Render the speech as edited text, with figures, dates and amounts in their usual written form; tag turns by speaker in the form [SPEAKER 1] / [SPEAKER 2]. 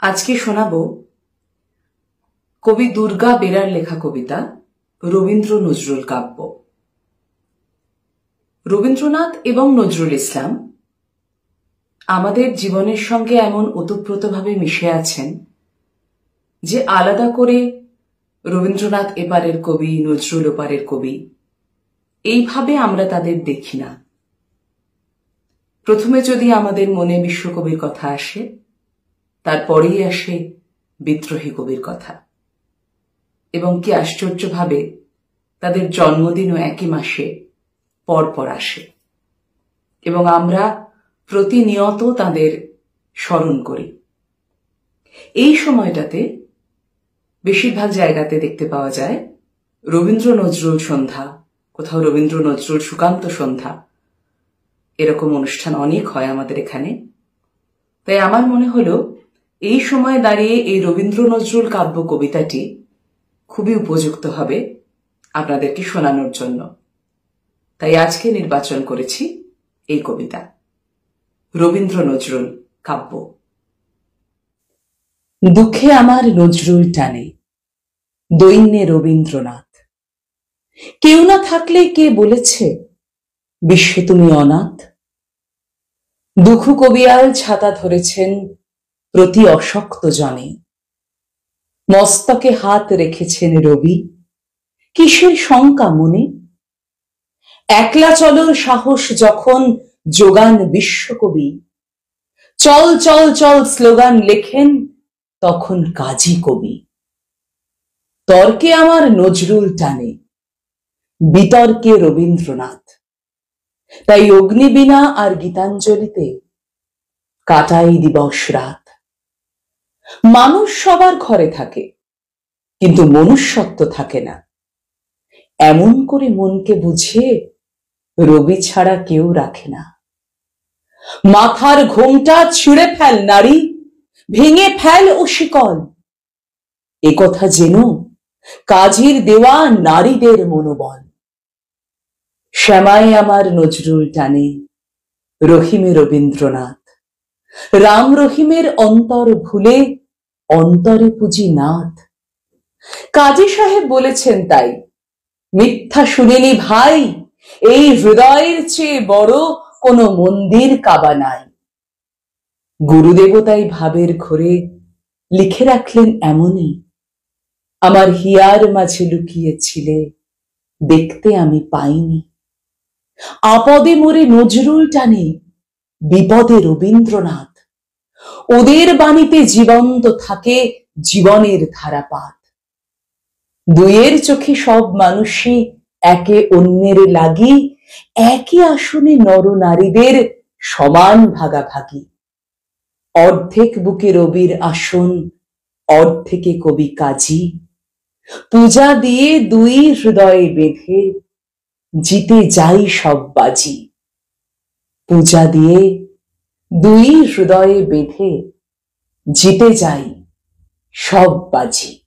[SPEAKER 1] আজকে শোনাবো কবি দুর্গা বেরার লেখা কবিতা রবীন্দ্র নজরুল কাব্য। রবীন্দ্রনাথ এবং নজরুল ইসলাম আমাদের জীবনের সঙ্গে এমন ওতপ্রোতভাবে মিশে আছেন যে আলাদা করে রবীন্দ্রনাথ এপারের কবি, নজরুল ওপারের কবি, এইভাবে আমরা তাদের দেখি না। প্রথমে যদি আমাদের মনে বিশ্বকবির কথা আসে, তারপরেই আসে বিদ্রোহী কবির কথা। এবং কি আশ্চর্যভাবে তাদের জন্মদিনও একই মাসে পরপর আসে এবং আমরা প্রতিনিয়ত তাদের স্মরণ করি। এই সময়টাতে বেশিরভাগ জায়গাতে দেখতে পাওয়া যায় রবীন্দ্র নজরুল সন্ধ্যা, কোথাও রবীন্দ্র নজরুল সুকান্ত সন্ধ্যা, এরকম অনুষ্ঠান অনেক হয় আমাদের এখানে। তাই আমার মনে হলো এই সময় দাঁড়িয়ে এই রবীন্দ্র নজরুল কাব্য কবিতাটি খুবই উপযুক্ত হবে আপনাদেরকে শোনানোর জন্য। তাই আজকে নির্বাচন করেছি এই কবিতা রবীন্দ্র নজরুল কাব্য। দুঃখে আমার নজরুল টানে, দৈন্যে রবীন্দ্রনাথ। কেউ না থাকলে কে বলেছে বিশ্বে তুমি অনাথ? দুঃখু কবিয়াল ছাতা ধরেছেন প্রতি অশক্ত জনে, মস্তকে হাত রেখেছেন রবি, কিসের শঙ্কা মনে? একলা চলর সাহস যখন যোগান বিশ্বকবি, চল চল চল স্লোগান লেখেন তখন কাজী কবি। তর্কে আমার নজরুল টানে, বিতর্কে রবীন্দ্রনাথ। তাই অগ্নিবীণা আর গীতাঞ্জলিতে কাটাই দিবস রাত। মানুষ সবার ঘরে থাকে, কিন্তু মনুষ্যত্ব থাকে না। এমন করে মনকে বুঝিয়ে রবি ছাড়া কেউ রাখে না। মাথার ঘোমটা ছিঁড়ে ফেল নারী, ভেঙে ফেল ও শিকল। একথা যেন কাজীর দেওয়া নারীদের মনোবল। শ্যামায় আমার নজরুল টানে, রহিমে রবীন্দ্রনাথ। রাম রহিমের অন্তর ভুলে অন্তরে পুজি নাথ। কাজী সাহেব বলেছেন তাই, মিথ্যা শুনিনি ভাই, এই হৃদয়ের চেয়ে বড় কোনো মন্দির কাবা নাই। গুরুদেবতাই ভাবের ঘরে লিখে রাখলেন এমনই, আমার হিয়ার মাঝে লুকিয়েছিলে, দেখতে আমি পাইনি। আপদে মোরে নজরুল টানে, বিপদে রবীন্দ্রনাথ। ওদের বাণীতে জীবন্ত থাকে জীবনের ধারাপাত। দুইয়ের চোখে সব মানুষই একে অন্যের লাগি, একই আসনে নর নারীদের সমান ভাগাভাগি। অর্ধেক বুকে রবির আসন, অর্ধেকে কবি কাজী। পূজা দিয়ে দুই হৃদয়ে বেঁধে জিতে যাই সব বাজি। পূজা দিয়ে দুই হৃদয়ে বেঁধে জিতে যাই সব বাজি।